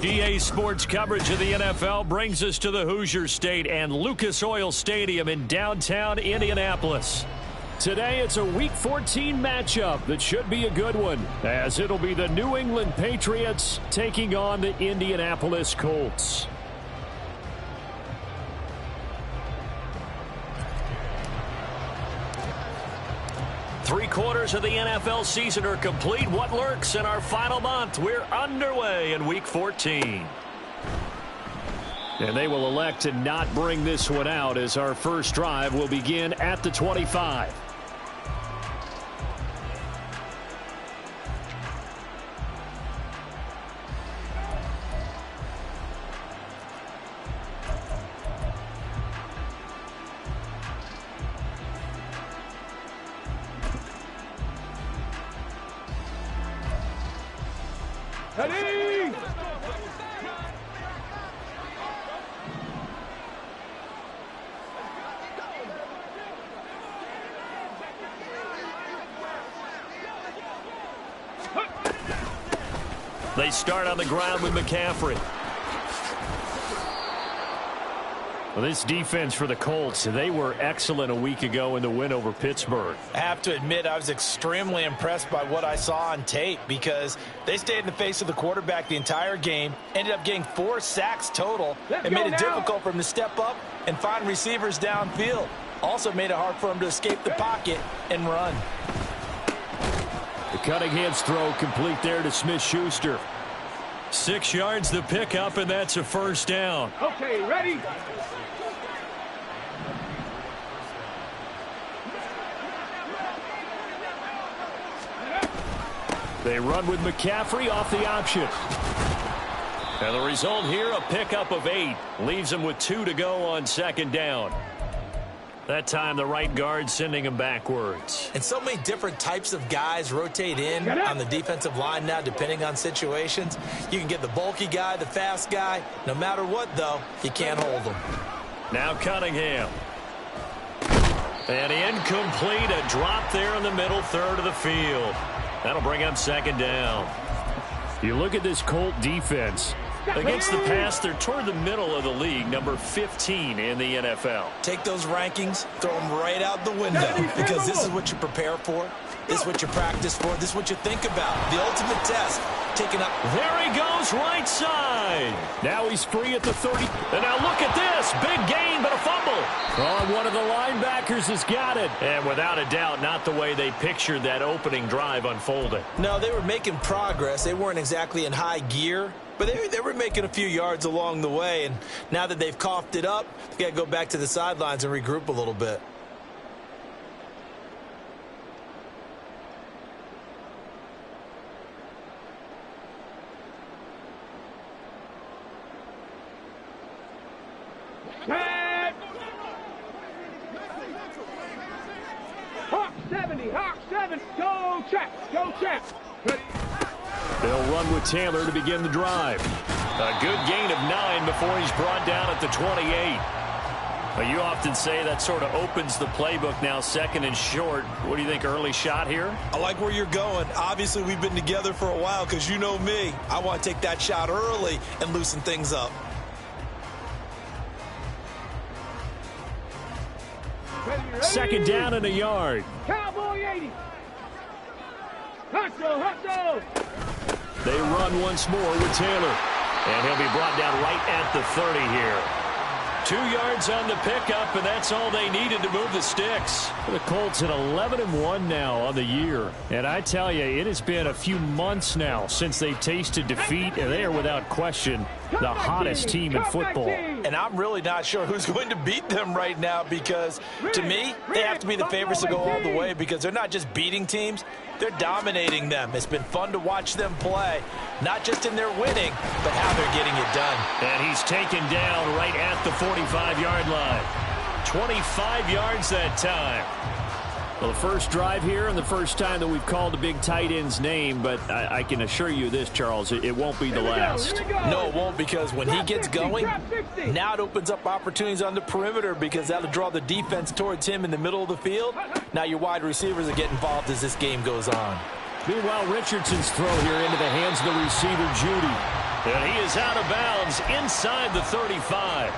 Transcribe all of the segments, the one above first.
EA Sports coverage of the NFL brings us to the Hoosier State and Lucas Oil Stadium in downtown Indianapolis. Today, it's a Week 14 matchup that should be a good one, as it'll be the New England Patriots taking on the Indianapolis Colts. Three-quarters of the NFL season are complete. What lurks in our final month? We're underway in Week 14. And they will elect to not bring this one out, as our first drive will begin at the 25. Ready! They start on the ground with McCaffrey. Well, this defense for the Colts, they were excellent a week ago in the win over Pittsburgh. I have to admit, I was extremely impressed by what I saw on tape, because they stayed in the face of the quarterback the entire game, ended up getting 4 sacks total, and made it difficult for him to step up and find receivers downfield. Also made it hard for him to escape the pocket and run. The Cunningham's throw complete there to Smith-Schuster. 6 yards the pickup, and that's a first down. Okay, ready? They run with McCaffrey off the option. And the result here, a pickup of 8. Leaves them with 2 to go on second down. That time, the right guard sending him backwards. And so many different types of guys rotate in on the defensive line now, depending on situations. You can get the bulky guy, the fast guy. No matter what, though, you can't hold them. Now Cunningham. And incomplete. A drop there in the middle third of the field. That'll bring up second down. You look at this Colt defense. Against the pass, they're toward the middle of the league, number 15 in the NFL. Take those rankings, throw them right out the window, because this is what you prepare for. This is what you practice for. This is what you think about. The ultimate test. Taking up. There he goes, right side. Now he's free at the 30. And now look at this. Big gain, but a fumble. Oh, one of the linebackers has got it. And without a doubt, not the way they pictured that opening drive unfolding. No, they were making progress. They weren't exactly in high gear, but they were making a few yards along the way. And now that they've coughed it up, they got to go back to the sidelines and regroup a little bit. Hawk 70, Hawk 7, go check, go check. Ready? They'll run with Taylor to begin the drive. A good gain of 9 before he's brought down at the 28. Well, you often say that sort of opens the playbook now, second and short. What do you think, early shot here? I like where you're going. Obviously, we've been together for a while, because you know me. I want to take that shot early and loosen things up. Ready? Second down and a yard. Cowboy 80. Hustle, hustle. They run once more with Taylor. And he'll be brought down right at the 30 here. 2 yards on the pickup, and that's all they needed to move the sticks. The Colts at 11-1 now on the year. And I tell you, it has been a few months now since they've tasted defeat, and they are without question the hottest team in football. And I'm really not sure who's going to beat them right now, because to me, they have to be the favorites to go all the way, because they're not just beating teams, they're dominating them. It's been fun to watch them play, not just in their winning, but how they're getting it done. And he's taken down right at the 45-yard line. 25 yards that time. Well, the first drive here and the first time that we've called a big tight end's name, but I can assure you this, Charles, it won't be the last. No, it won't, because when he gets going, now it opens up opportunities on the perimeter, because that'll draw the defense towards him in the middle of the field. Now your wide receivers will get involved as this game goes on. Meanwhile, Richardson's throw here into the hands of the receiver, Judy. And he is out of bounds inside the 35.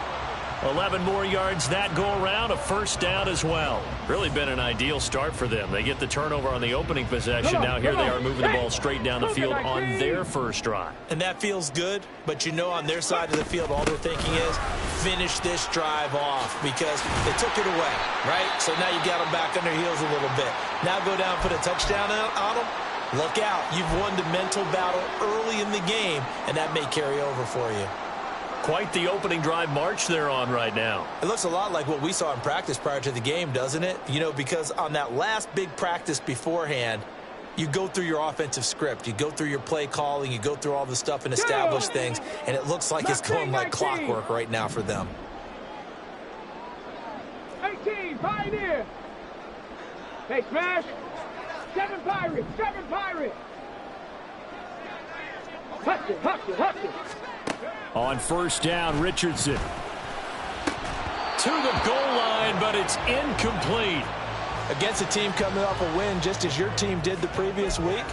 11 more yards that go around, a first down as well. Really been an ideal start for them. They get the turnover on the opening possession. Now here they are moving the ball straight down the field on their first drive. And that feels good, but you know on their side of the field all they're thinking is finish this drive off because they took it away, right? So now you got them back on their heels a little bit. Now go down and put a touchdown on them. Look out. You've won the mental battle early in the game, and that may carry over for you. Quite the opening drive march they're on right now. It looks a lot like what we saw in practice prior to the game, doesn't it? You know, because on that last big practice beforehand, you go through your offensive script. You go through your play calling. You go through all the stuff and establish things. And it looks like it's going like clockwork right now for them. 18, Pioneer. Hey, smash. 7 Pirates, 7 Pirates. Hustle, hustle, hustle. On first down, Richardson. To the goal line, but it's incomplete. Against a team coming off a win just as your team did the previous week,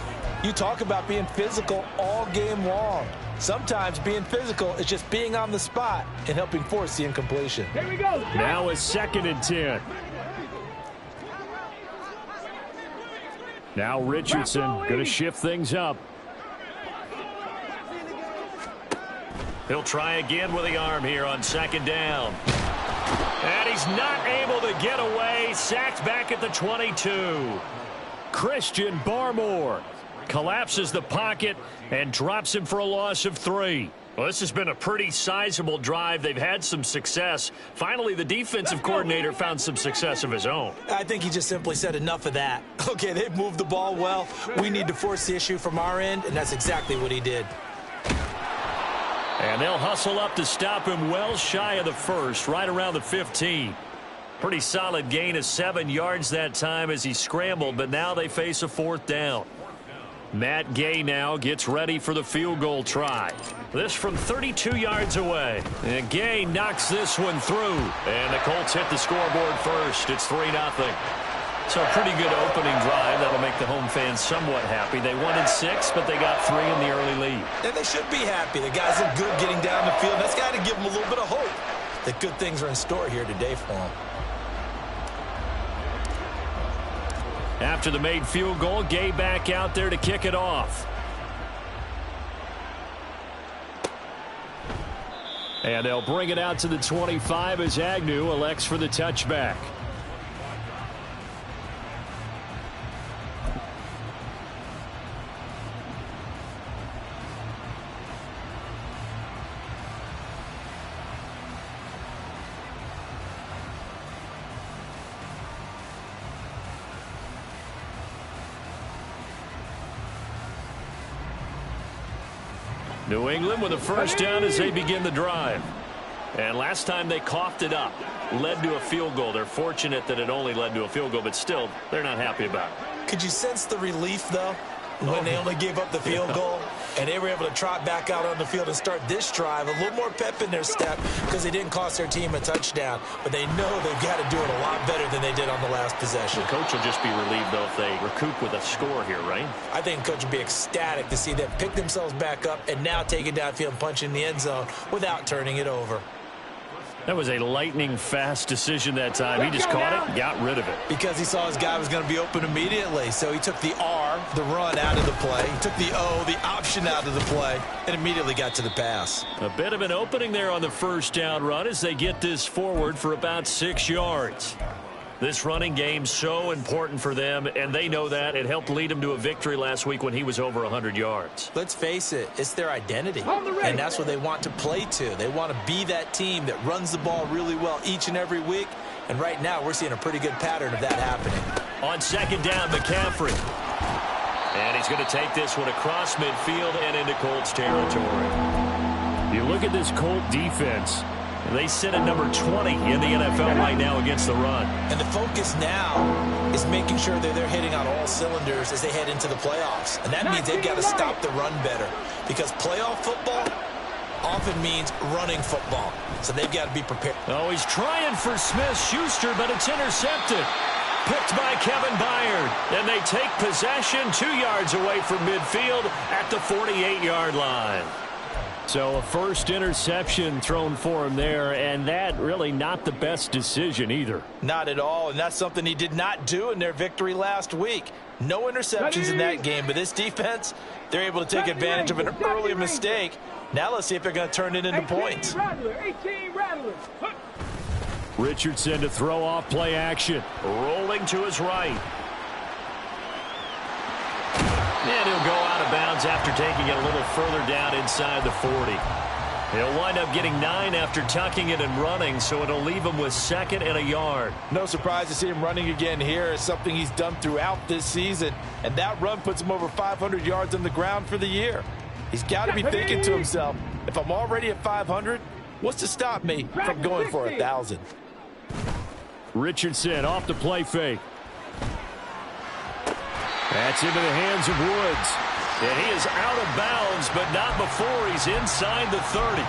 you talk about being physical all game long. Sometimes being physical is just being on the spot and helping force the incompletion. Here we go. Now it's 2nd and 10. Now Richardson going to shift things up. He'll try again with the arm here on 2nd down. And he's not able to get away. Sacked back at the 22. Christian Barmore collapses the pocket and drops him for a loss of 3. Well, this has been a pretty sizable drive. They've had some success. Finally, the defensive coordinator found some success of his own. I think he just simply said enough of that. Okay, they've moved the ball well. We need to force the issue from our end, and that's exactly what he did. And they'll hustle up to stop him well shy of the first, right around the 15. Pretty solid gain of 7 yards that time as he scrambled, but now they face a 4th down. Matt Gay now gets ready for the field goal try. This from 32 yards away. And Gay knocks this one through. And the Colts hit the scoreboard first. It's 3-0. So a pretty good opening drive. That'll make the home fans somewhat happy. They wanted 6, but they got 3 in the early lead. And they should be happy. The guys look good getting down the field. That's got to give them a little bit of hope that good things are in store here today for them. After the made field goal, Gay back out there to kick it off. And they'll bring it out to the 25 as Agnew elects for the touchback. New England with a first down as they begin the drive. And last time they coughed it up, led to a field goal. They're fortunate that it only led to a field goal, but still, they're not happy about it. Could you sense the relief, though, when they only gave up the field goal and they were able to trot back out on the field and start this drive? A little more pep in their step because they didn't cost their team a touchdown, but they know they've got to do it a lot better than they did on the last possession. The coach will just be relieved, though, if they recoup with a score here, right? I think the coach will be ecstatic to see them pick themselves back up and now take it downfield and punch in the end zone without turning it over. That was a lightning-fast decision that time. He just caught it and got rid of it. Because he saw his guy was going to be open immediately. So he took the R, the run, out of the play. He took the O, the option, out of the play, and immediately got to the pass. A bit of an opening there on the first down run as they get this forward for about 6 yards. This running game so important for them, and they know that. It helped lead them to a victory last week when he was over 100 yards. Let's face it, it's their identity, and that's what they want to play to. They want to be that team that runs the ball really well each and every week, and right now we're seeing a pretty good pattern of that happening. On 2nd down, McCaffrey. And he's going to take this one across midfield and into Colts territory. You look at this Colt defense. They sit at number 20 in the NFL right now against the run. And the focus now is making sure that they're hitting on all cylinders as they head into the playoffs. And that means they've got to stop the run better. Because playoff football often means running football. So they've got to be prepared. Oh, he's trying for Smith-Schuster, but it's intercepted. Picked by Kevin Byard. And they take possession 2 yards away from midfield at the 48-yard line. So a first interception thrown for him there, and that really not the best decision either. Not at all, and that's something he did not do in their victory last week. No interceptions in that game, but this defense, they're able to take advantage of an early mistake. Now let's see if they're going to turn it into points. 18 rattlers. Richardson to throw off play action. Rolling to his right. And he'll go out of bounds after taking it a little further down inside the 40. He'll wind up getting 9 after tucking it and running, so it'll leave him with 2nd and a yard. No surprise to see him running again here. It's something he's done throughout this season, and that run puts him over 500 yards on the ground for the year. He's got to be thinking to himself, if I'm already at 500, what's to stop me from going for 1,000? Richardson off the play fake. That's into the hands of Woods. And he is out of bounds, but not before he's inside the 30.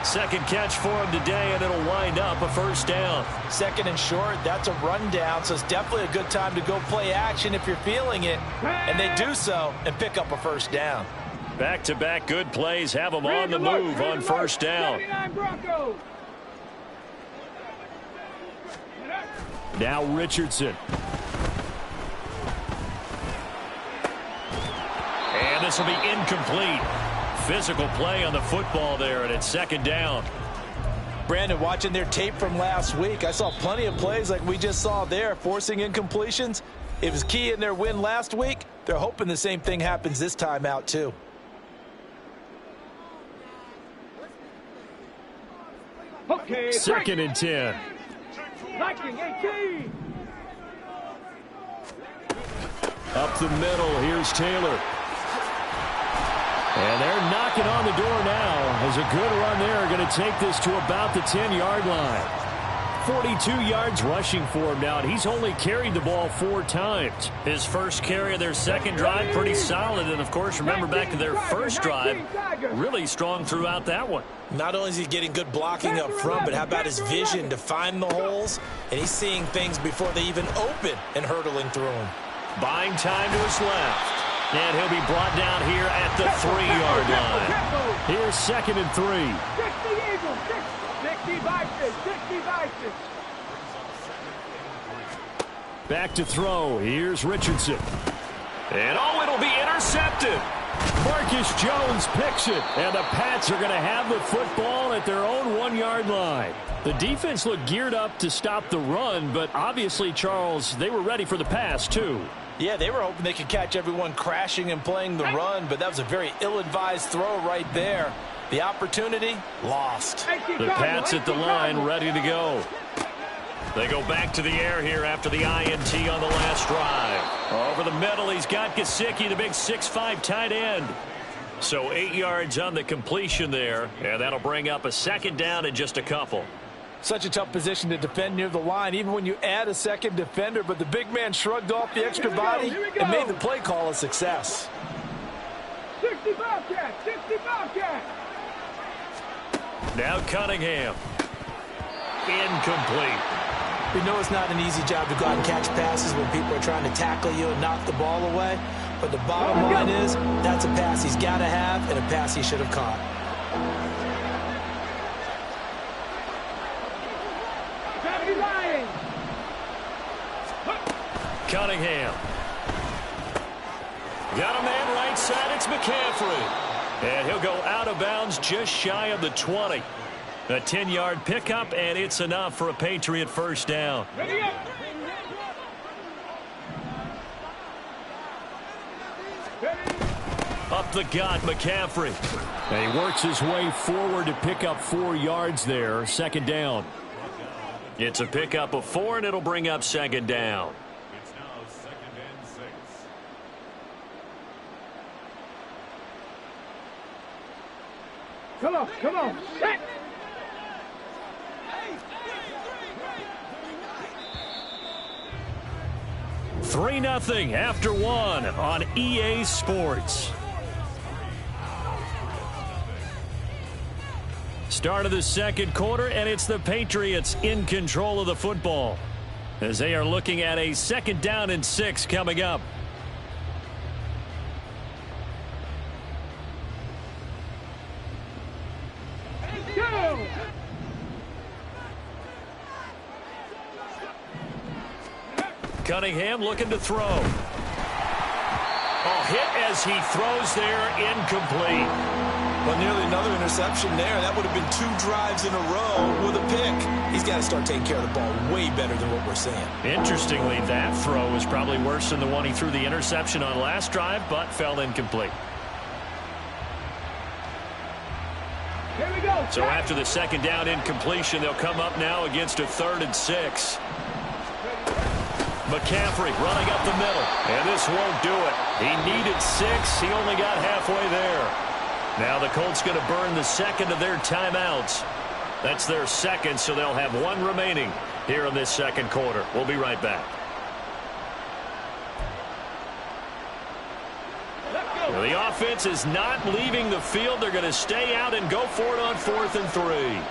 Second catch for him today, and it'll wind up a first down. 2nd and short, that's a rundown, so it's definitely a good time to go play action if you're feeling it. And they do so and pick up a first down. Back-to-back good plays have them on the move on first down. Now Richardson. And this will be incomplete. Physical play on the football there, and it's 2nd down. Brandon, watching their tape from last week, I saw plenty of plays like we just saw there, forcing incompletions. It was key in their win last week. They're hoping the same thing happens this time out, too. Okay, 2nd and 10. Viking 18. Up the middle, here's Taylor. And they're knocking on the door now. As a good run there, going to take this to about the 10-yard line. 42 yards rushing for him now, and he's only carried the ball 4 times. His first carry of their second drive, pretty solid. And, of course, remember back to their first drive, really strong throughout that one. Not only is he getting good blocking up front, but how about his vision to find the holes? And he's seeing things before they even open and hurtling through them. Buying time to his left. And he'll be brought down here at the 3-yard line. Here's 2nd and 3. 60 Eagles, 60 Vikings, 60 Vikings. Back to throw. Here's Richardson. And it'll be intercepted. Marcus Jones picks it, and the Pats are going to have the football at their own 1-yard line. The defense looked geared up to stop the run, but obviously, Charles, they were ready for the pass, too. Yeah, they were hoping they could catch everyone crashing and playing the run, but that was a very ill-advised throw right there. The opportunity, lost. The Pats at the line, ready to go. They go back to the air here after the INT on the last drive. Over the middle, he's got Gesicki, the big 6'5" tight end. So 8 yards on the completion there, and that'll bring up a 2nd down and just a couple. Such a tough position to defend near the line, even when you add a second defender, but the big man shrugged off the extra body and made the play call a success. 60 Bobcat, 60 Bobcat. Now Cunningham. Incomplete. We know it's not an easy job to go out and catch passes when people are trying to tackle you and knock the ball away, but the bottom line is that's a pass he's got to have and a pass he should have caught. Cunningham. Got a man right side. It's McCaffrey. And he'll go out of bounds just shy of the 20. A 10-yard pickup, and it's enough for a Patriot first down. Up the gut, McCaffrey. And he works his way forward to pick up 4 yards there. 2nd down. It's a pickup of 4, and it'll bring up 2nd down. Come on, set. Three 0 after 1 on EA Sports. Start of the second quarter, and it's the Patriots in control of the football as they are looking at a 2nd down and 6 coming up. Cunningham looking to throw. Oh, hit as he throws there, incomplete. Well, nearly another interception there. That would have been 2 drives in a row with a pick. He's got to start taking care of the ball way better than what we're seeing. Interestingly, that throw was probably worse than the one he threw the interception on last drive, but fell incomplete. Here we go. So after the second down incompletion, they'll come up now against a 3rd and 6. McCaffrey running up the middle, and this won't do it. He needed 6. He only got halfway there. Now the Colts going to burn the second of their timeouts. That's their second, so they'll have 1 remaining here in this second quarter. We'll be right back. Well, the offense is not leaving the field. They're going to stay out and go for it on 4th and 3.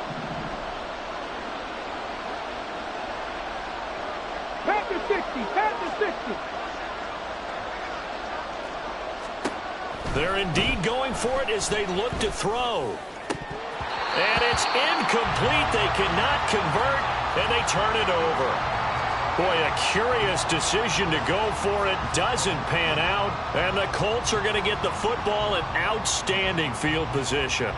Pat the 60. Pat the 60. They're indeed going for it as they look to throw. And it's incomplete. They cannot convert, and they turn it over. Boy, a curious decision to go for it. Doesn't pan out, and the Colts are going to get the football in outstanding field position.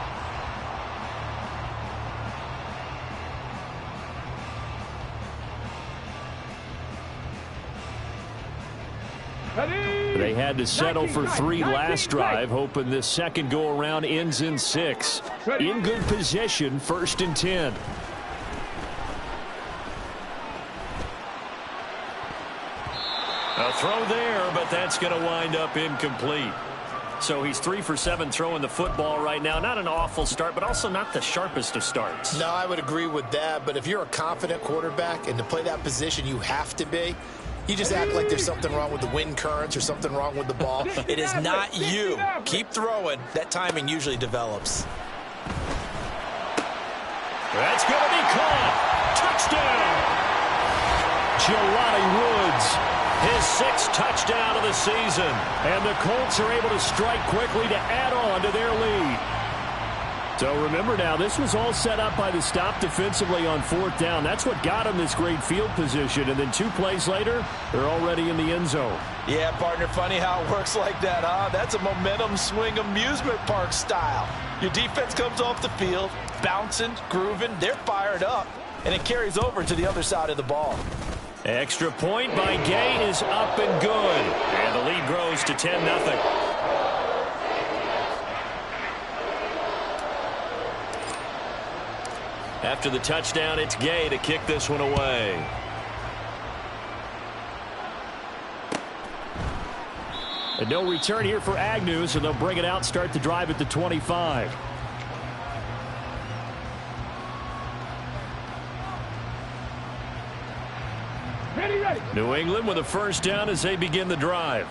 They had to settle for 3 last drive, hoping this second go-around ends in 6. In good position, 1st and 10. A throw there, but that's going to wind up incomplete. So he's 3 for 7 throwing the football right now. Not an awful start, but also not the sharpest of starts. No, I would agree with that. But if you're a confident quarterback and to play that position, you have to be. You just act like there's something wrong with the wind currents or something wrong with the ball. It is not you. Keep throwing. That timing usually develops. That's going to be caught. Touchdown. Jelani Woods, his 6th touchdown of the season. And the Colts are able to strike quickly to add on to their lead. So remember now, this was all set up by the stop defensively on 4th down. That's what got them this great field position. And then 2 plays later, they're already in the end zone. Yeah, partner, funny how it works like that, huh? That's a momentum swing amusement park style. Your defense comes off the field, bouncing, grooving, they're fired up, and it carries over to the other side of the ball. Extra point by Gay is up and good. And the lead grows to 10-0. After the touchdown, it's Gay to kick this one away. And no return here for Agnew, so they'll bring it out, start the drive at the 25. Ready. New England with a 1st down as they begin the drive.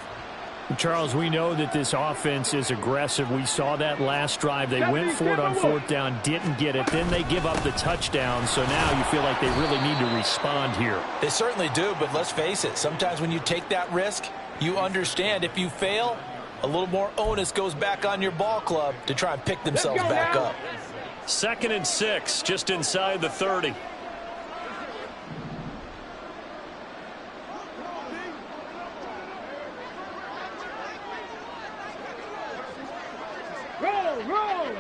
Charles, we know that this offense is aggressive. We saw that last drive. They went for it on 4th down, didn't get it. Then they give up the touchdown. So now you feel like they really need to respond here. They certainly do, but let's face it. Sometimes when you take that risk, you understand if you fail, a little more onus goes back on your ball club to try and pick themselves back up. 2nd and 6, just inside the 30.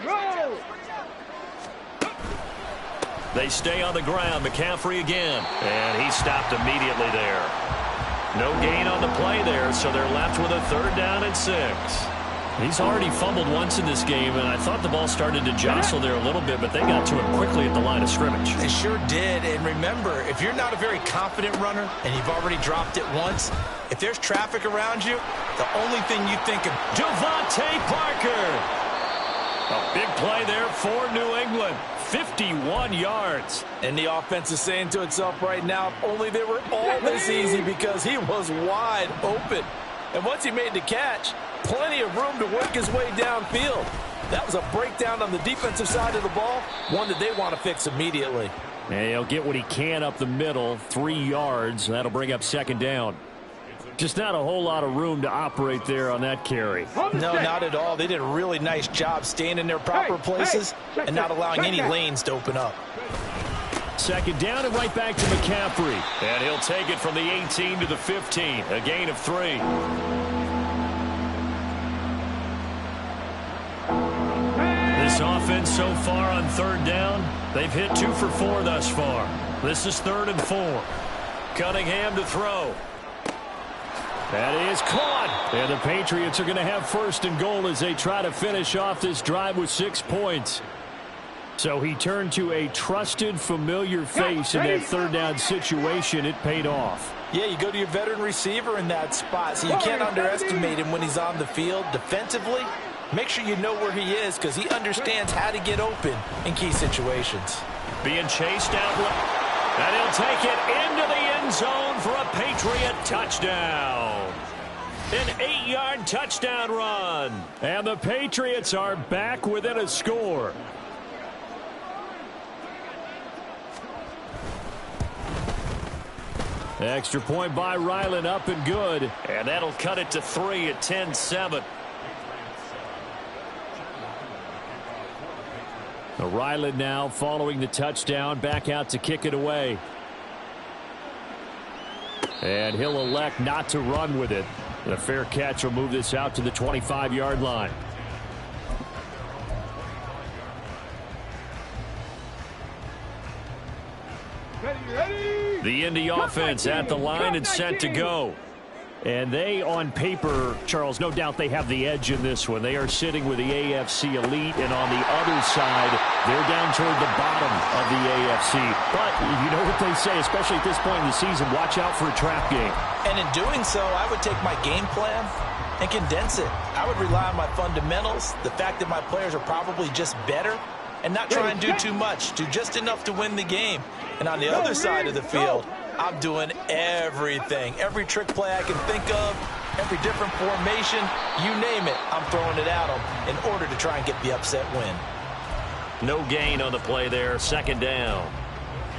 Roll. They stay on the ground. McCaffrey again. And he stopped immediately there. No gain on the play there, so they're left with a 3rd down and 6. He's already fumbled once in this game, and I thought the ball started to jostle there a little bit, but they got to him quickly at the line of scrimmage. They sure did, and remember, if you're not a very confident runner and you've already dropped it once, if there's traffic around you, the only thing you think of... Devontae Parker! A big play there for New England. 51 yards. And the offense is saying to itself right now, if only they were all this easy, because he was wide open. And once he made the catch, plenty of room to work his way downfield. That was a breakdown on the defensive side of the ball, one that they want to fix immediately. And he'll get what he can up the middle, 3 yards. That'll bring up 2nd down. Just not a whole lot of room to operate there on that carry. No, not at all. They did a really nice job staying in their proper places and not allowing any lanes to open up. Second down and right back to McCaffrey. And he'll take it from the 18 to the 15. A gain of 3. This offense so far on third down, they've hit 2 for 4 thus far. This is 3rd and 4. Cunningham to throw. That is caught. And the Patriots are going to have 1st and goal as they try to finish off this drive with 6 points. So he turned to a trusted, familiar face in that 3rd down situation. It paid off. Yeah, you go to your veteran receiver in that spot, so you can't underestimate him when he's on the field defensively. Make sure you know where he is because he understands how to get open in key situations. Being chased out. And he'll take it into the end zone for a Patriot touchdown. An 8-yard touchdown run. And the Patriots are back within a score. Extra point by Ryland, up and good. And that'll cut it to 3 at 10-7. Ryland now following the touchdown, back out to kick it away. And he'll elect not to run with it. The fair catch will move this out to the 25-yard line. Ready. The Indy offense at the line and set to go. And they, on paper, Charles, no doubt they have the edge in this one. They are sitting with the AFC elite, and on the other side, they're down toward the bottom of the AFC. But you know what they say, especially at this point in the season, watch out for a trap game. And in doing so, I would take my game plan and condense it. I would rely on my fundamentals, the fact that my players are probably just better, and not try and do too much, do just enough to win the game. And on the other side of the field, I'm doing everything. Every trick play I can think of, every different formation, you name it, I'm throwing it at them in order to try and get the upset win. No gain on the play there, 2nd down.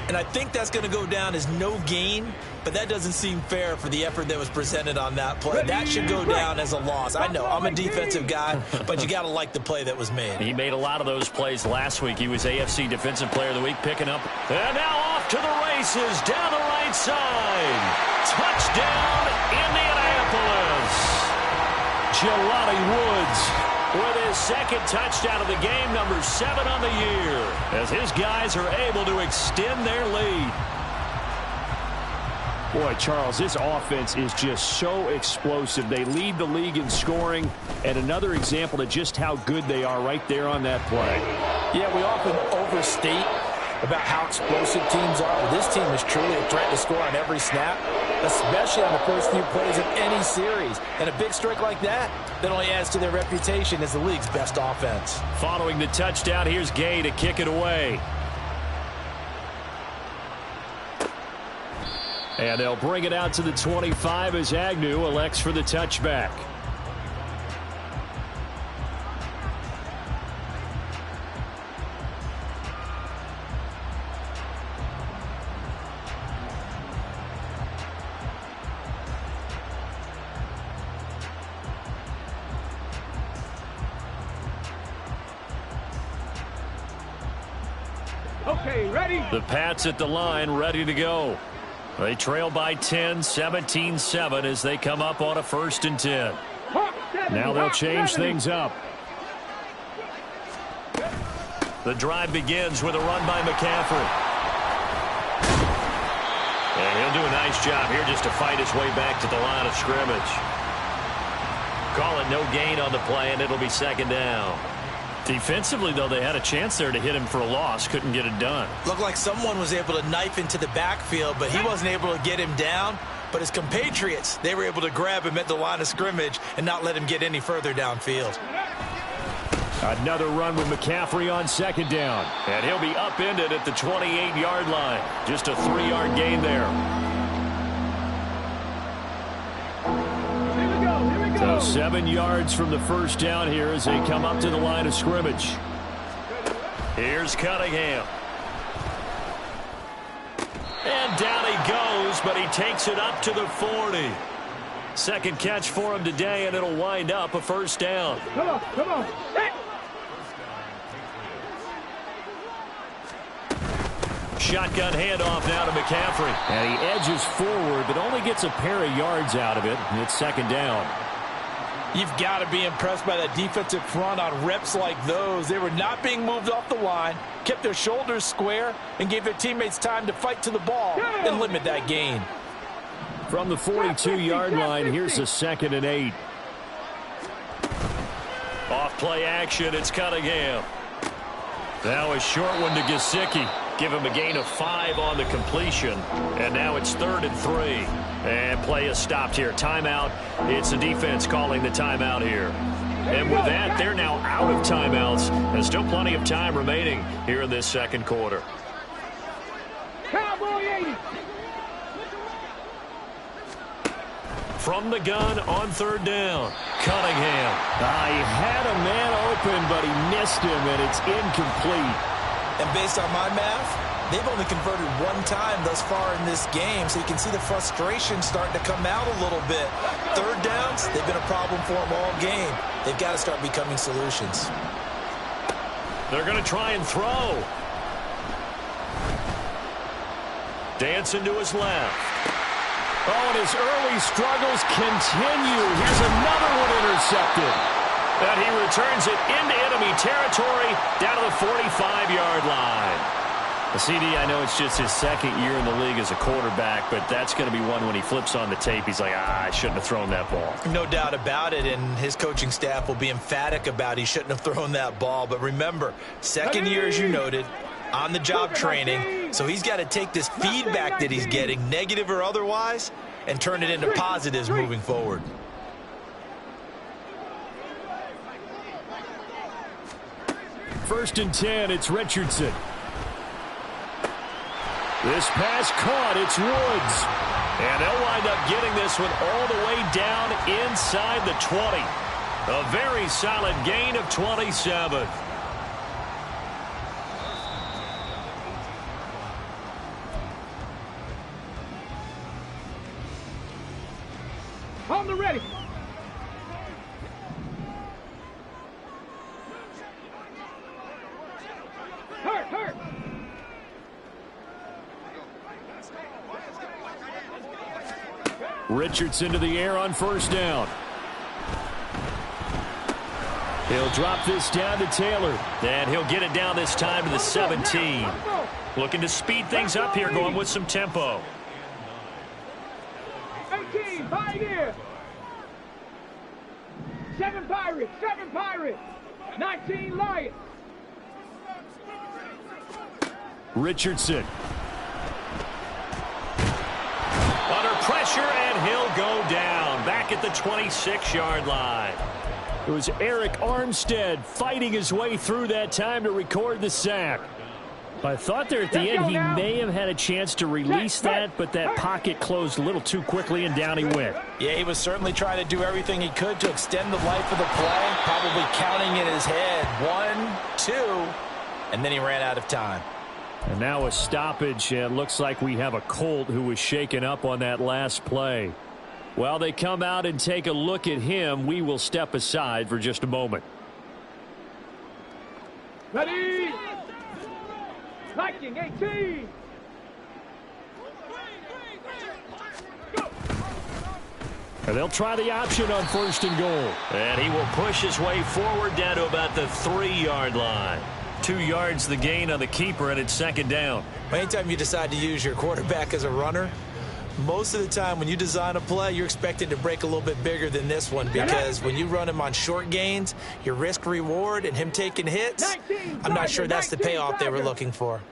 And I think that's going to go down as no gain, but that doesn't seem fair for the effort that was presented on that play. That should go down as a loss. I know, I'm a defensive guy, but you got to like the play that was made. He made a lot of those plays last week. He was AFC Defensive Player of the Week, picking up. And now off to the races, down the right side. Touchdown, Indianapolis. Jelani Woods with his 2nd touchdown of the game, number 7 on the year, as his guys are able to extend their lead. Boy, Charles, this offense is just so explosive. They lead the league in scoring, and another example of just how good they are right there on that play. Yeah, we often overstate about how explosive teams are. But this team is truly a threat to score on every snap, especially on the first few plays of any series. And a big streak like that only adds to their reputation as the league's best offense. Following the touchdown, here's Gay to kick it away. And they'll bring it out to the 25 as Agnew elects for the touchback. Okay, ready. The Pats at the line, ready to go. They trail by 10, 17-7 as they come up on a 1st and 10. Now they'll change things up. The drive begins with a run by McCaffrey. And he'll do a nice job here just to fight his way back to the line of scrimmage. Call it no gain on the play, and it'll be 2nd down. Defensively, though, they had a chance there to hit him for a loss. Couldn't get it done. Looked like someone was able to knife into the backfield, but he wasn't able to get him down. But his compatriots, they were able to grab him at the line of scrimmage and not let him get any further downfield. Another run with McCaffrey on 2nd down. And he'll be upended at the 28-yard line. Just a 3-yard gain there. So 7 yards from the 1st down here as they come up to the line of scrimmage. Here's Cunningham. And down he goes, but he takes it up to the 40. 2nd catch for him today, and it'll wind up a 1st down. Come on, come on. shotgun handoff now to McCaffrey. And he edges forward, but only gets a pair of yards out of it. And it's second down. You've got to be impressed by that defensive front on reps like those. They were not being moved off the line, kept their shoulders square, and gave their teammates time to fight to the ball and limit that gain. From the 42-yard line, here's a 2nd and 8. Off play action, it's Cunningham. Now a short one to Gesicki. Give him a gain of 5 on the completion. And now it's 3rd and 3. And play is stopped here. Timeout. It's the defense calling the timeout here. And with that, they're now out of timeouts. And still plenty of time remaining here in this second quarter. Cowboy 80. From the gun on 3rd down. Cunningham. He had a man open, but he missed him, and it's incomplete. And based on my math, they've only converted 1 time thus far in this game, so you can see the frustration starting to come out a little bit. 3rd downs, they've been a problem for them all game. They've got to start becoming solutions. They're going to try and throw. Dancing to his left. Oh, and his early struggles continue. Here's another one intercepted. And he returns it into enemy territory down to the 45-yard line. CD, I know it's just his 2nd year in the league as a quarterback, but that's going to be one when he flips on the tape. He's like, I shouldn't have thrown that ball. No doubt about it, and his coaching staff will be emphatic about he shouldn't have thrown that ball. But remember, 2nd year, as you noted, on-the-job training, so he's got to take this feedback that he's getting, negative or otherwise, and turn it into positives moving forward. First and 10, it's Richardson. This pass caught, it's Woods. And they'll wind up getting this one all the way down inside the 20. A very solid gain of 27. On the ready. Hurt. Richardson to the air on 1st down. He'll drop this down to Taylor. And he'll get it down this time to the 17. Looking to speed things up here, going with some tempo. 18, Pioneer. 7 Pirates. 19 Lions. Richardson. Under pressure, and he'll go down. Back at the 26-yard line. It was Eric Armstead fighting his way through that time to record the sack. I thought there at the end he may have had a chance to release that, but that pocket closed a little too quickly, and down he went. Yeah, he was certainly trying to do everything he could to extend the life of the play, probably counting in his head. 1, 2, and then he ran out of time. And now a stoppage. It looks like we have a Colt who was shaken up on that last play. While they come out and take a look at him, we will step aside for just a moment. Ready. Viking 18. Go. And they'll try the option on 1st and goal. And he will push his way forward down to about the 3-yard line. 2 yards the gain on the keeper, and it's 2nd down. Anytime you decide to use your quarterback as a runner, most of the time when you design a play, you're expected to break a little bit bigger than this one, because when you run him on short gains, your risk reward and him taking hits, I'm not sure that's the payoff they were looking for.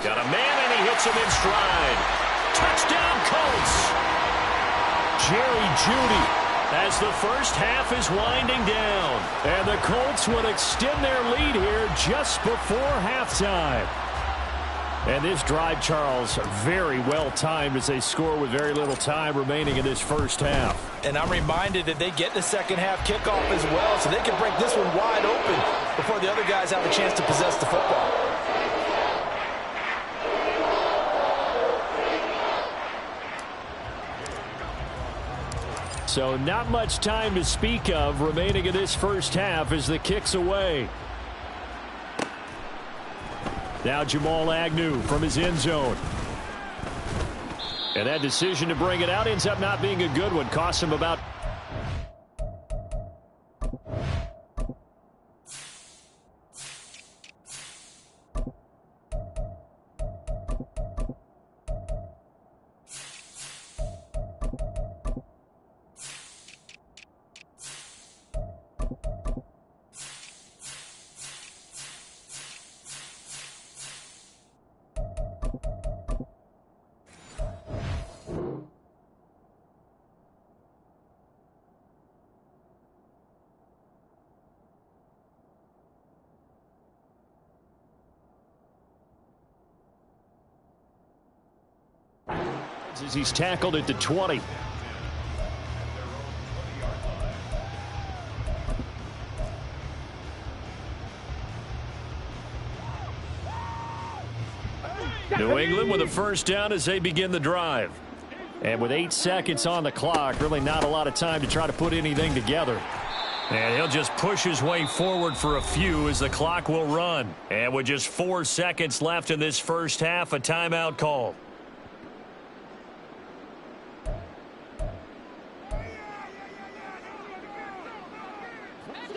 Got a man, and he hits him in stride. Touchdown, Colts. Jerry Jeudy. As the first half is winding down. And the Colts would extend their lead here just before halftime. And this drive, Charles, very well timed as they score with very little time remaining in this first half. And I'm reminded that they get the second half kickoff as well, so they can break this one wide open before the other guys have a chance to possess the football. So not much time to speak of remaining in this first half as the kick's away. Now Jamal Agnew from his end zone. And that decision to bring it out ends up not being a good one. Costs him about... as he's tackled at the 20. New England with a first down as they begin the drive. And with 8 seconds on the clock, really not a lot of time to try to put anything together. And he'll just push his way forward for a few as the clock will run. And with just 4 seconds left in this first half, a timeout call.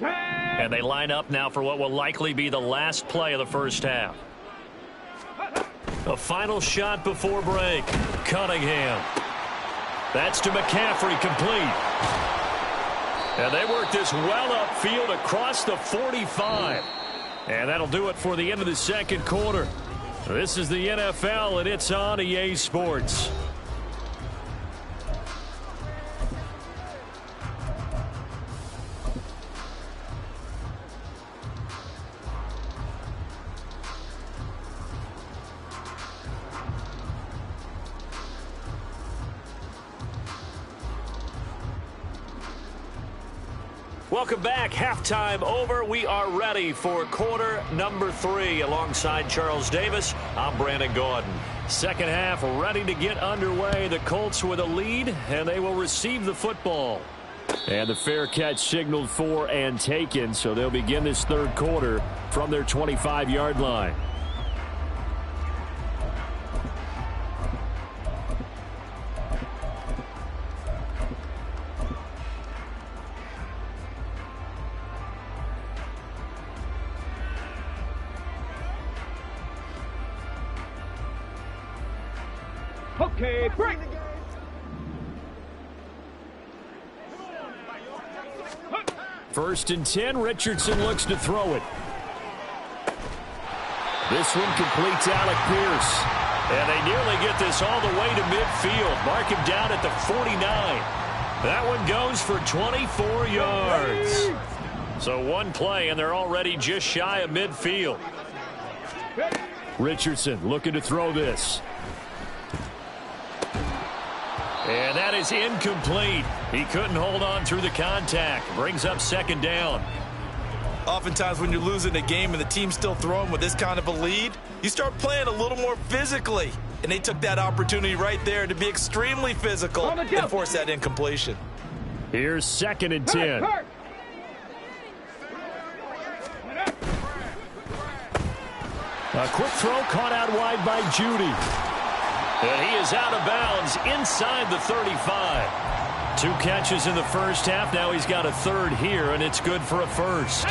And they line up now for what will likely be the last play of the first half. A final shot before break. Cunningham. That's to McCaffrey, complete. And they work this well upfield across the 45. And that'll do it for the end of the second quarter. This is the NFL, and it's on EA Sports. Welcome back. Halftime over. We are ready for quarter number 3. Alongside Charles Davis, I'm Brandon Gordon. Second half ready to get underway. The Colts with a lead, and they will receive the football. And the fair catch signaled for and taken, so they'll begin this third quarter from their 25-yard line. Okay, break. First and 10, Richardson looks to throw it. This one completes Alec Pierce. And they nearly get this all the way to midfield. Mark him down at the 49. That one goes for 24 yards. So one play, and they're already just shy of midfield. Richardson looking to throw this. And that is incomplete. He couldn't hold on through the contact. Brings up second down. Oftentimes when you're losing a game and the team's still throwing with this kind of a lead, you start playing a little more physically. And they took that opportunity right there to be extremely physical and force that incompletion. Here's second and 10. A quick throw caught out wide by Judy. And he is out of bounds inside the 35. 2 catches in the first half. Now he's got a third here, and it's good for a first.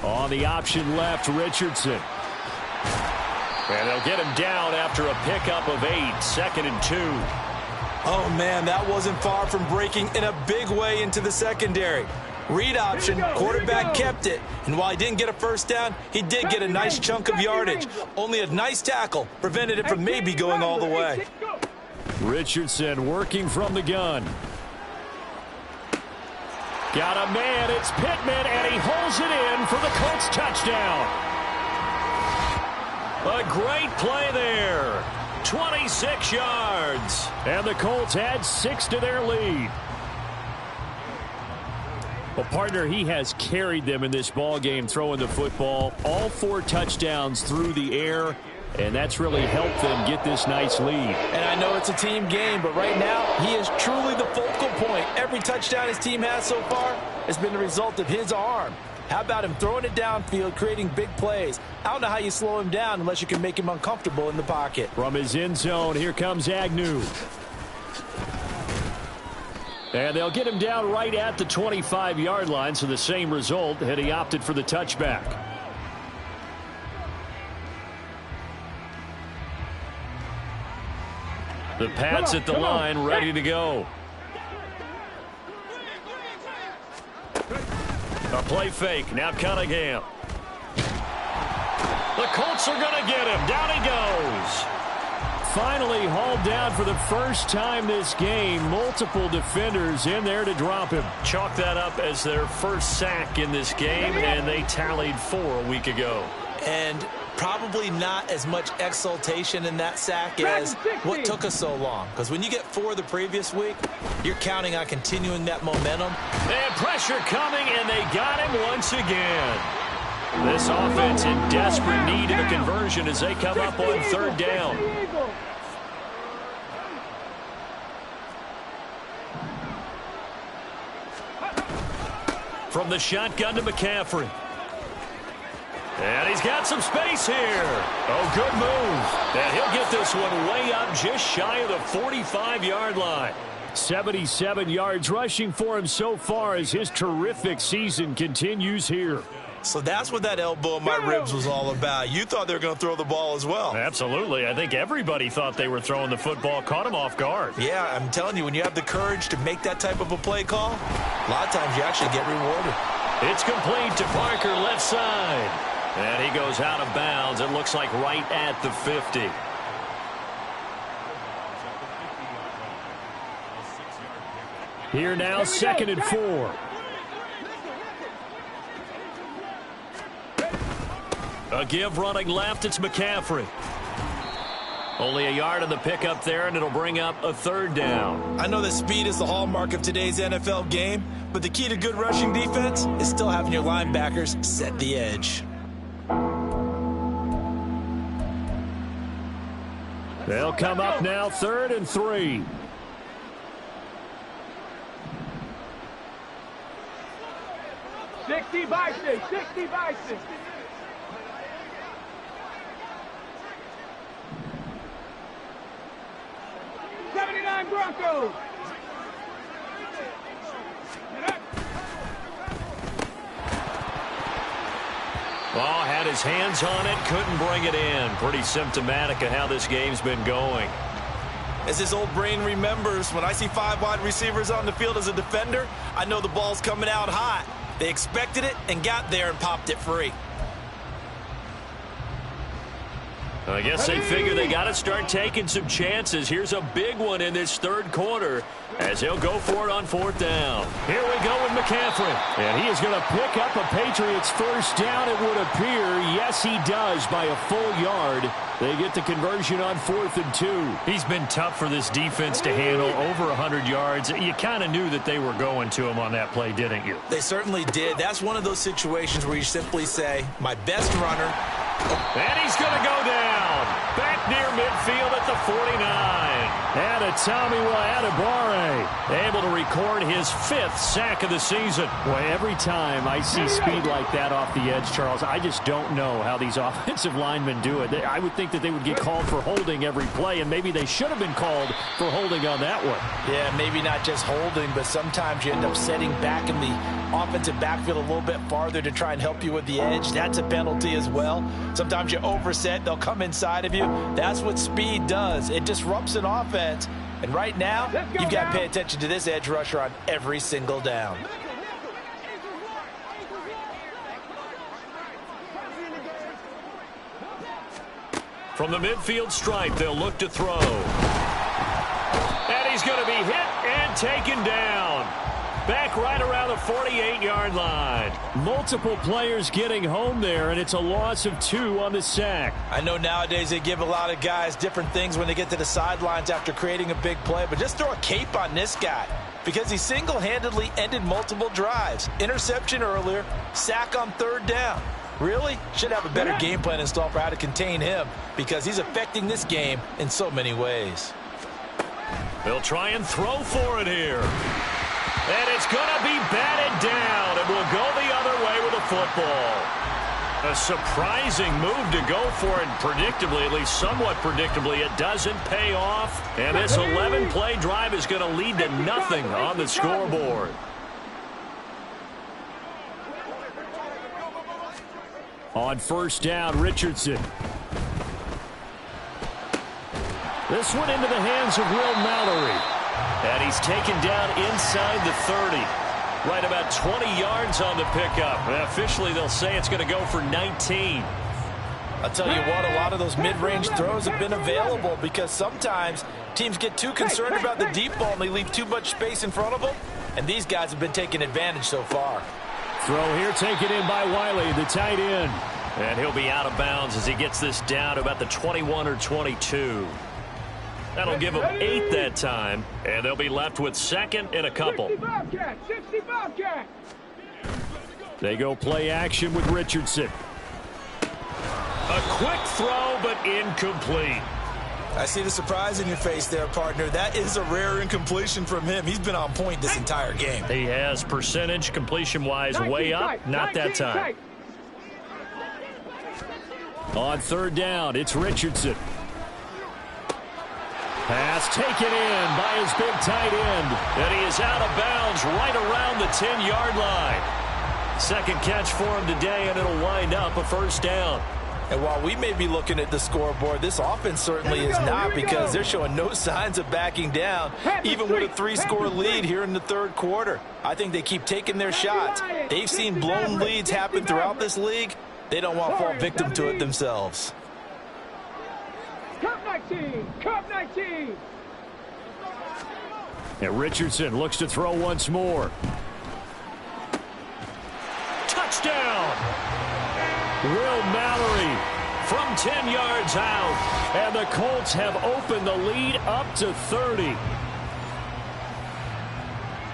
On the option left, Richardson. And they'll get him down after a pickup of 8. Second and 2. Oh, man, that wasn't far from breaking in a big way into the secondary. Read option, quarterback kept it, and while he didn't get a first down, he did get a nice chunk of yardage. Only a nice tackle prevented it from maybe going all the way. Richardson working from the gun. Got a man, it's Pittman, and he holds it in for the Colts touchdown. A great play there. 26 yards. And the Colts add 6 to their lead. Well, partner, he has carried them in this ball game, throwing the football. All 4 touchdowns through the air. And that's really helped them get this nice lead. And I know it's a team game, but right now, he is truly the focal point. Every touchdown his team has so far has been the result of his arm. How about him throwing it downfield, creating big plays? I don't know how you slow him down unless you can make him uncomfortable in the pocket. From his end zone, here comes Agnew. And they'll get him down right at the 25-yard line, so the same result had he opted for the touchback. The Pats at the line, ready to go. A play fake. Now Cunningham. The Colts are going to get him. Down he goes. Finally hauled down for the first time this game. Multiple defenders in there to drop him. Chalk that up as their first sack in this game, and they tallied 4 a week ago. And probably not as much exultation in that sack as what took us so long. Because when you get 4 the previous week, you're counting on continuing that momentum. And pressure coming, and they got him once again. This offense in desperate need of a conversion as they come up on 3rd down. From the shotgun to McCaffrey. And he's got some space here. Oh, good move. And he'll get this one way up just shy of the 45-yard line. 77 yards rushing for him so far as his terrific season continues here. So that's what that elbow in my ribs was all about. You thought they were going to throw the ball as well. Absolutely. I think everybody thought they were throwing the football, caught him off guard. Yeah, I'm telling you, when you have the courage to make that type of a play call, a lot of times you actually get rewarded. It's complete to Parker, left side. And he goes out of bounds. It looks like right at the 50. Here now, 2nd and 4. A give running left. It's McCaffrey. Only a yard on the pickup there, and it'll bring up a 3rd down. I know that speed is the hallmark of today's NFL game, but the key to good rushing defense is still having your linebackers set the edge. They'll come up now, 3rd and 3. Sixty by 6. 60 by 6. Broncos. Ball had his hands on it, couldn't bring it in. Pretty symptomatic of how this game's been going. As his old brain remembers, when I see 5 wide receivers on the field as a defender, I know the ball's coming out hot. They expected it and got there and popped it free. I guess they figure they got to start taking some chances. Here's a big one in this 3rd quarter as he'll go for it on 4th down. Here we go with McCaffrey. And he is going to pick up a Patriots first down, it would appear. Yes, he does by a full yard. They get the conversion on 4th and 2. He's been tough for this defense to handle, over 100 yards. You kind of knew that they were going to him on that play, didn't you? They certainly did. That's one of those situations where you simply say, my best runner. And he's going to go down. Back near midfield at the 49. And a Tommy Adebawore able to record his 5th sack of the season. Boy, every time I see speed like that off the edge, Charles, I just don't know how these offensive linemen do it. I would think that they would get called for holding every play, and maybe they should have been called for holding on that one. Yeah, maybe not just holding, but sometimes you end up setting back in the offensive backfield a little bit farther to try and help you with the edge. That's a penalty as well. Sometimes you overset, they'll come inside of you. That's what speed does. It disrupts an offense. And right now, you've got to pay attention to this edge rusher on every single down. From the midfield stripe, they'll look to throw. And he's going to be hit and taken down. Back right around the 48-yard line. Multiple players getting home there, and it's a loss of 2 on the sack. I know nowadays they give a lot of guys different things when they get to the sidelines after creating a big play, but just throw a cape on this guy because he single-handedly ended multiple drives. Interception earlier, sack on 3rd down. Really? Should have a better game plan installed for how to contain him because he's affecting this game in so many ways. They'll try and throw for it here. And it's going to be batted down, and will go the other way with the football. A surprising move to go for it, predictably, at least somewhat predictably. It doesn't pay off, and this 11-play drive is going to lead to nothing on the scoreboard. On first down, Richardson. This one into the hands of Will Mallory. And he's taken down inside the 30. Right about 20 yards on the pickup. And officially, they'll say it's going to go for 19. I'll tell you what, a lot of those mid-range throws have been available because sometimes teams get too concerned about the deep ball and they leave too much space in front of them. And these guys have been taking advantage so far. Throw here taken in by Wiley, the tight end. And he'll be out of bounds as he gets this down to about the 21 or 22. That'll give them 8 that time, and they'll be left with second and a couple. 60 Bobcat. They go play action with Richardson. A quick throw, but incomplete. I see the surprise in your face there, partner. That is a rare incompletion from him. He's been on point this entire game. He has percentage completion-wise way up, not that time. On third down, it's Richardson. Pass taken in by his big tight end. And he is out of bounds right around the 10-yard line. Second catch for him today, and it'll wind up a first down. And while we may be looking at the scoreboard, this offense certainly is not because they're showing no signs of backing down, even with a 3-score lead here in the third quarter. I think they keep taking their shots. They've seen blown leads happen throughout this league. They don't want to fall victim to it themselves. Cup 19. Cup 19. And Richardson looks to throw once more. Touchdown! Will Mallory From 10 yards out. And the Colts have opened the lead up to 30.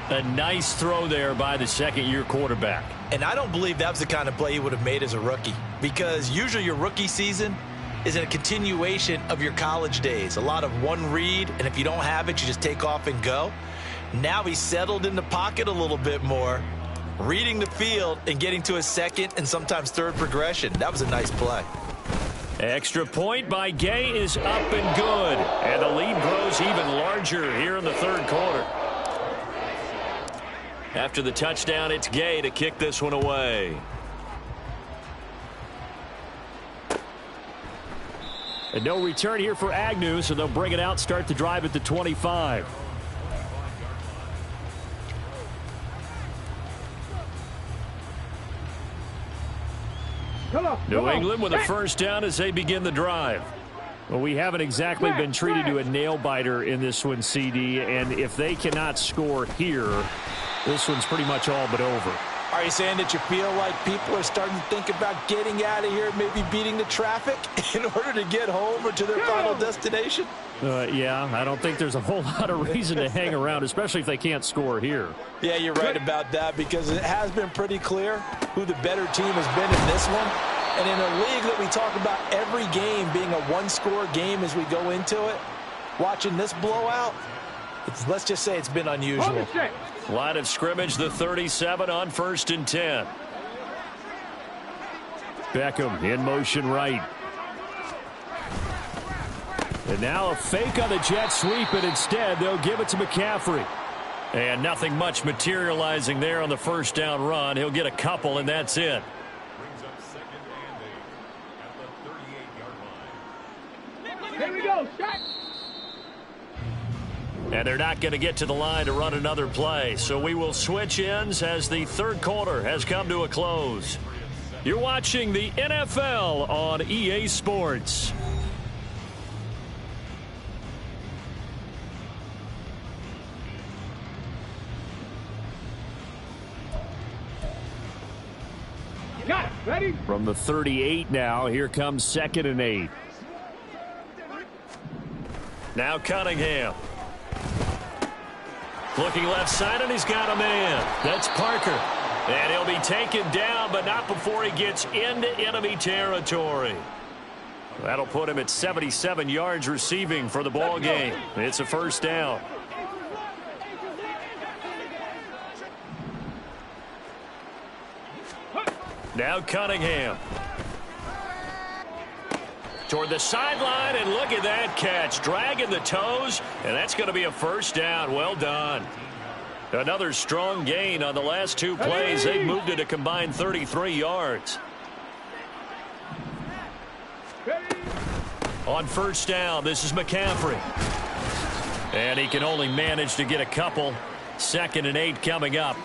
A nice throw there by the second-year quarterback. And I don't believe that was the kind of play he would have made as a rookie, because usually your rookie season is a continuation of your college days. A lot of one read, and if you don't have it, you just take off and go. Now he's settled in the pocket a little bit more, reading the field and getting to a second and sometimes third progression. That was a nice play. Extra point by Gay is up and good. And the lead grows even larger here in the third quarter. After the touchdown, it's Gay to kick this one away. And no return here for Agnew, so they'll bring it out, start the drive at the 25. New England with a first down as they begin the drive. Well, we haven't exactly been treated to a nail-biter in this one, CD, and if they cannot score here, this one's pretty much all but over. Are you saying that you feel like people are starting to think about getting out of here, maybe beating the traffic in order to get home or to their final destination? Yeah, I don't think there's a whole lot of reason to hang around, especially if they can't score here. Yeah, you're right about that, because it has been pretty clear who the better team has been in this one. And in a league that we talk about every game being a one-score game as we go into it, watching this blowout, let's just say it's been unusual. Line of scrimmage, the 37 on 1st and 10. Beckham in motion right. And now a fake on the jet sweep, and instead they'll give it to McCaffrey. And nothing much materializing there on the first down run. He'll get a couple, and that's it. Here we go, shot. And they're not going to get to the line to run another play. So we will switch ends as the third quarter has come to a close. You're watching the NFL on EA Sports. Got it. Ready? From the 38 now, here comes 2nd and 8. Now Cunningham. Looking left side, and he's got a man. That's Parker. And he'll be taken down, but not before he gets into enemy territory. That'll put him at 77 yards receiving for the ball game. It's a first down. Now Cunningham. Toward the sideline, and look at that catch. Dragging the toes, and that's going to be a first down. Well done. Another strong gain on the last two plays. They've moved it a combined 33 yards. On first down, this is McCaffrey. And he can only manage to get a couple. 2nd and 8 coming up.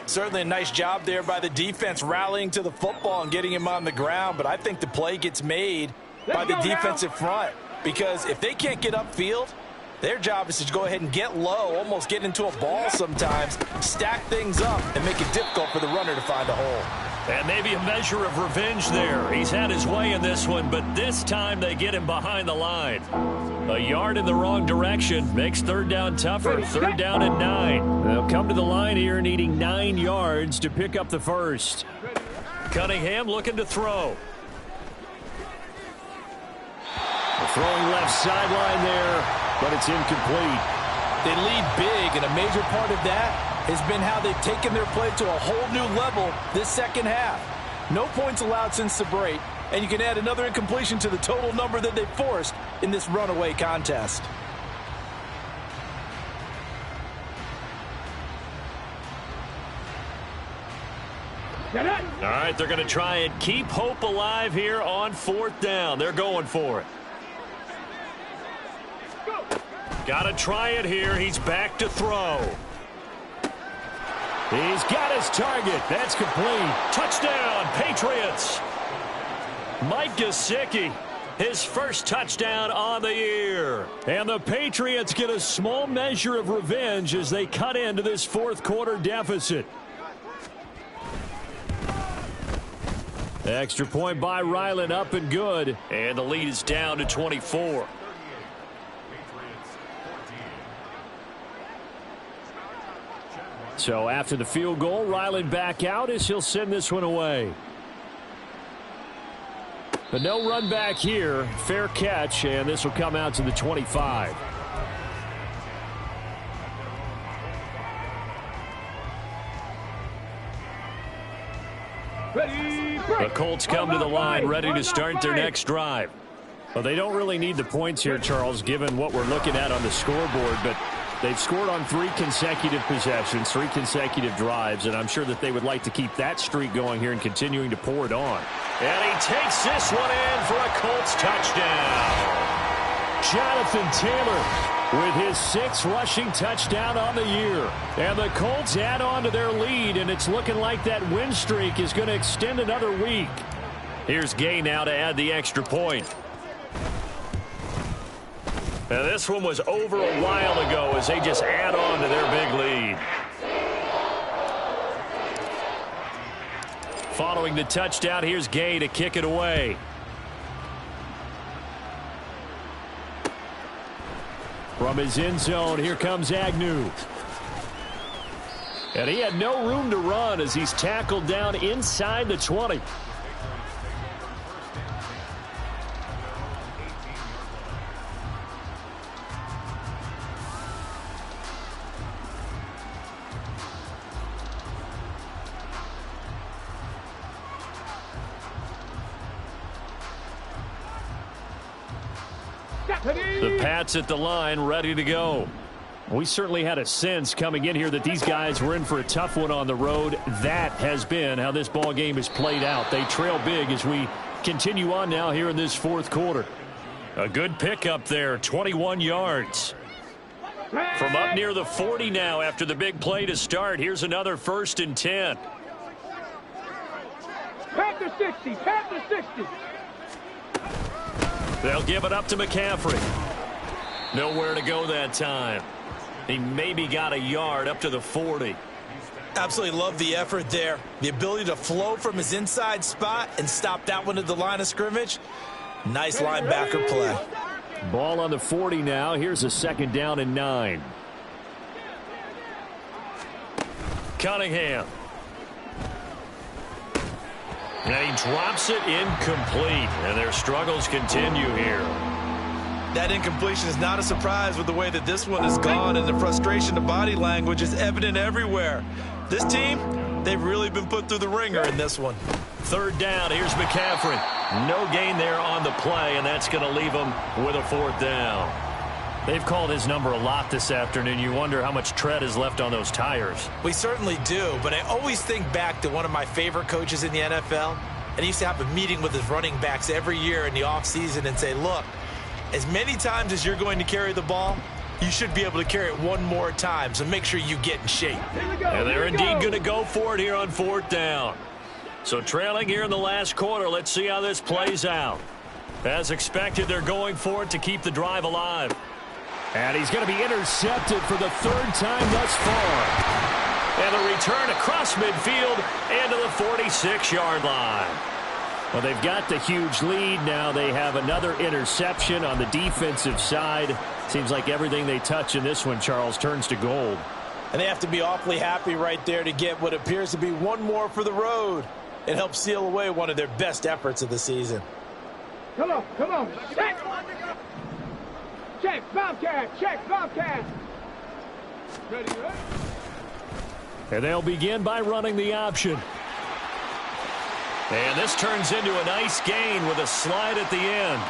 Certainly a nice job there by the defense rallying to the football and getting him on the ground. But I think the play gets made by the defensive front. Because if they can't get upfield, their job is to go ahead and get low, almost get into a ball sometimes, stack things up, and make it difficult for the runner to find a hole. And maybe a measure of revenge there. He's had his way in this one, but this time they get him behind the line. A yard in the wrong direction makes third down tougher. 3rd down and 9. They'll come to the line here needing 9 yards to pick up the first. Cunningham looking to throw. Throwing left sideline there, but it's incomplete. They lead big, and a major part of that has been how they've taken their play to a whole new level this second half. No points allowed since the break, and you can add another incompletion to the total number that they've forced in this runaway contest. All right, they're going to try and keep hope alive here on 4th down. They're going for it. Got to try it here. He's back to throw. He's got his target. That's complete. Touchdown, Patriots. Mike Gesicki, his first touchdown on the year. And the Patriots get a small measure of revenge as they cut into this 4th quarter deficit. Extra point by Ryland, up and good. And the lead is down to 24. So after the field goal, Ryland back out as he'll send this one away. But no run back here. Fair catch, and this will come out to the 25. The Colts come to the line ready to start their next drive. Well, they don't really need the points here, Charles, given what we're looking at on the scoreboard, but they've scored on 3 consecutive possessions, 3 consecutive drives, and I'm sure that they would like to keep that streak going here and continuing to pour it on. And he takes this one in for a Colts touchdown. Jonathan Taylor with his 6th rushing touchdown on the year. And the Colts add on to their lead, and it's looking like that win streak is going to extend another week. Here's Gay now to add the extra point. Now this one was over a while ago as they just add on to their big lead. Following the touchdown, here's Gay to kick it away. From his end zone, here comes Agnew. And he had no room to run as he's tackled down inside the 20. The Pats at the line, ready to go. We certainly had a sense coming in here that these guys were in for a tough one on the road. That has been how this ball game has played out. They trail big as we continue on now here in this 4th quarter. A good pickup there, 21 yards. From up near the 40 now after the big play to start. Here's another 1st and 10. Panther 60, Panther 60. They'll give it up to McCaffrey. Nowhere to go that time. He maybe got a yard up to the 40. Absolutely love the effort there. The ability to flow from his inside spot and stop that one at the line of scrimmage. Nice linebacker play. Ball on the 40 now. Here's a 2nd down and 9. Cunningham. And he drops it incomplete, and their struggles continue here. That incompletion is not a surprise with the way that this one has gone, and the frustration of body language is evident everywhere. This team, they've really been put through the ringer in this one. Third down, here's McCaffrey. No gain there on the play, and that's going to leave him with a fourth down. They've called his number a lot this afternoon. You wonder how much tread is left on those tires. We certainly do, but I always think back to one of my favorite coaches in the NFL, and he used to have a meeting with his running backs every year in the offseason and say, look, as many times as you're going to carry the ball, you should be able to carry it one more time, so make sure you get in shape. And they're indeed going to go for it here on fourth down. So trailing here in the last quarter, let's see how this plays out. As expected, they're going for it to keep the drive alive. And he's going to be intercepted for the third time thus far. And a return across midfield and to the 46-yard line. Well, they've got the huge lead. Now they have another interception on the defensive side. Seems like everything they touch in this one, Charles, turns to gold. And they have to be awfully happy right there to get what appears to be one more for the road. It helps seal away one of their best efforts of the season. Come on. Check, Bobcat. Ready? And they'll begin by running the option. And this turns into a nice gain with a slide at the end.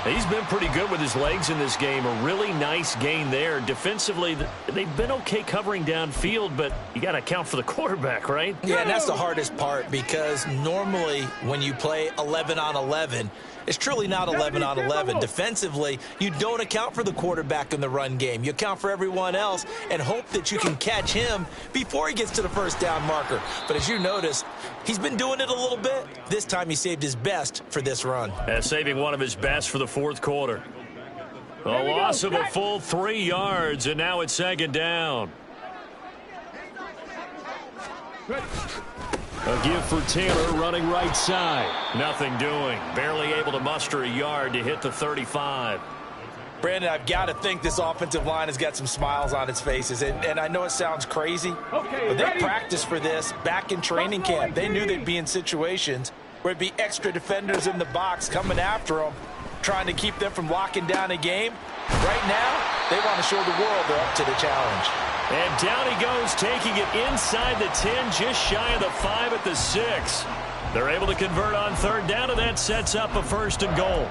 He's been pretty good with his legs in this game. A really nice gain there. Defensively, they've been okay covering downfield, but you got to account for the quarterback, right? Yeah, and that's the hardest part, because normally when you play 11 on 11, it's truly not 11 on 11. Defensively, you don't account for the quarterback in the run game. You account for everyone else and hope that you can catch him before he gets to the first down marker. But as you notice, he's been doing it a little bit. This time he saved his best for this run. Saving one of his best for the fourth quarter. A loss of a full 3 yards, and now it's second down. A give for Taylor running right side. Nothing doing. Barely able to muster a yard to hit the 35. Brandon, I've got to think this offensive line has got some smiles on its faces. And I know it sounds crazy, but they practiced for this back in training camp. They knew they'd be in situations where it'd be extra defenders in the box coming after them, trying to keep them from locking down a game. Right now, they want to show the world they're up to the challenge. And down he goes, taking it inside the 10, just shy of the 5 at the 6. They're able to convert on third down, and that sets up a first and goal.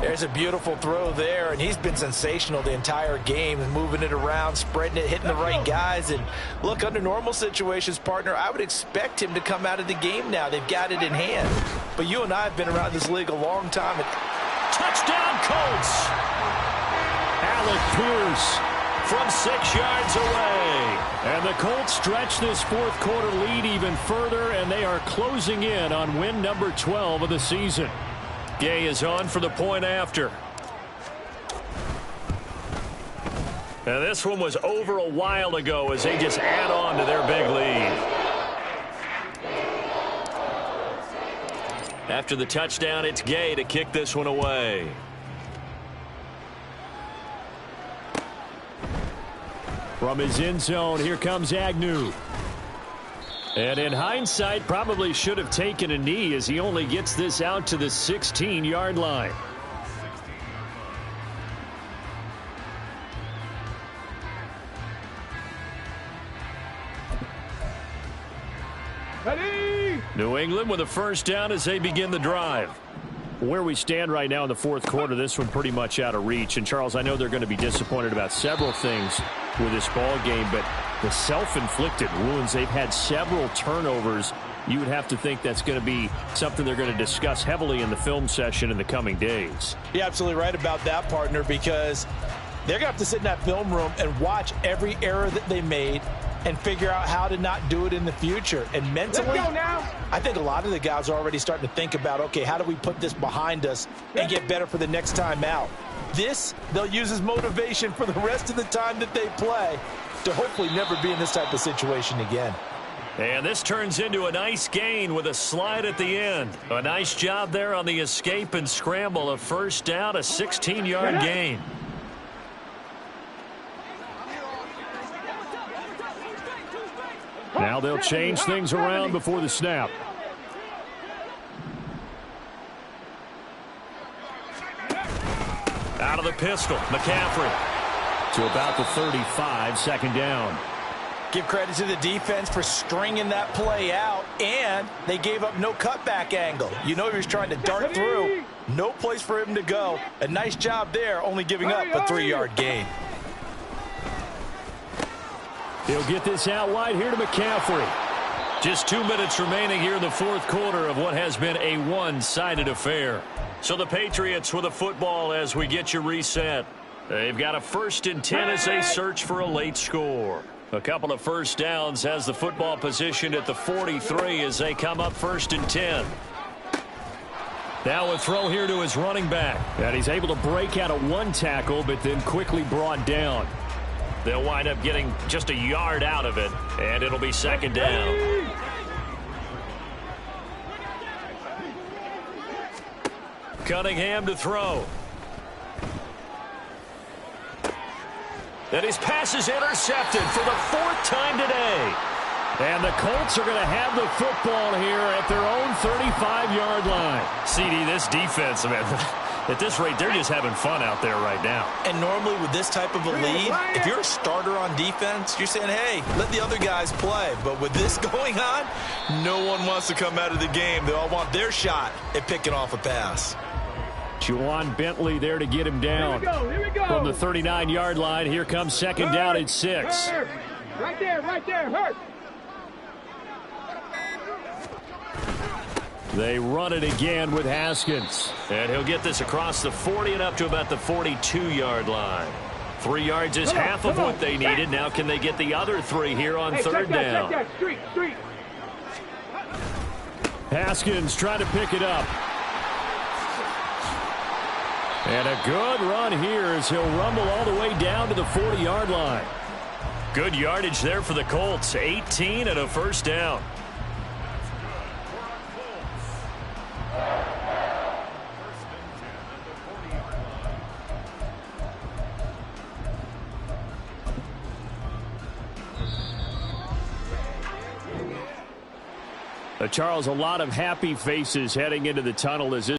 There's a beautiful throw there, and he's been sensational the entire game, and moving it around, spreading it, hitting the right guys. And look, under normal situations, partner, I would expect him to come out of the game now. They've got it in hand. But you and I have been around this league a long time. Touchdown, Colts! Alec Pierce from 6 yards away. And the Colts stretch this fourth quarter lead even further, and they are closing in on win number 12 of the season. Gay is on for the point after. Now this one was over a while ago as they just add on to their big lead. After the touchdown, it's Gay to kick this one away. From his end zone, here comes Agnew. And in hindsight, probably should have taken a knee as he only gets this out to the 16-yard line. Ready? New England with a first down as they begin the drive. Where we stand right now in the fourth quarter, this one pretty much out of reach. And, Charles, I know they're going to be disappointed about several things with this ball game, but the self-inflicted wounds, they've had several turnovers. You would have to think that's going to be something they're going to discuss heavily in the film session in the coming days. You're absolutely right about that, partner, because they're going to have to sit in that film room and watch every error that they made and figure out how to not do it in the future. And mentally, Let's go now. I think a lot of the guys are already starting to think about, okay, how do we put this behind us and get better for the next time out? This, they'll use as motivation for the rest of the time that they play to hopefully never be in this type of situation again. And this turns into a nice gain with a slide at the end. A nice job there on the escape and scramble. A first down, a 16-yard gain. Now they'll change things around before the snap. the pistol. McCaffrey. To about the 35, second down. Give credit to the defense for stringing that play out, and they gave up no cutback angle. You know he was trying to dart through. No place for him to go. A nice job there, only giving up a 3-yard gain. He'll get this out wide here to McCaffrey. Just 2 minutes remaining here in the fourth quarter of what has been a one-sided affair. So the Patriots with the football as we get you reset. They've got a 1st and 10 as they search for a late score. A couple of first downs, has the football positioned at the 43 as they come up 1st and 10. Now a throw here to his running back. And he's able to break out of one tackle, but then quickly brought down. They'll wind up getting just a yard out of it, and it'll be 2nd down. Cunningham to throw. And his pass is intercepted for the 4th time today. And the Colts are going to have the football here at their own 35-yard line. CD, this defense, man, at this rate, they're just having fun out there right now. And normally with this type of a lead, if you're a starter on defense, you're saying, hey, let the other guys play. But with this going on, no one wants to come out of the game. They all want their shot at picking off a pass. Juwan Bentley there to get him down. Here we go. From the 39-yard line, here comes 2nd down at 6. Right there, hurt. They run it again with Haskins. And he'll get this across the 40 and up to about the 42-yard line. 3 yards is half of what they needed. Now can they get the other 3 here on 3rd down? Check that. Street. Haskins trying to pick it up. And a good run here as he'll rumble all the way down to the 40-yard line. Good yardage there for the Colts. 18 and a 1st down. Charles, a lot of happy faces heading into the tunnel as this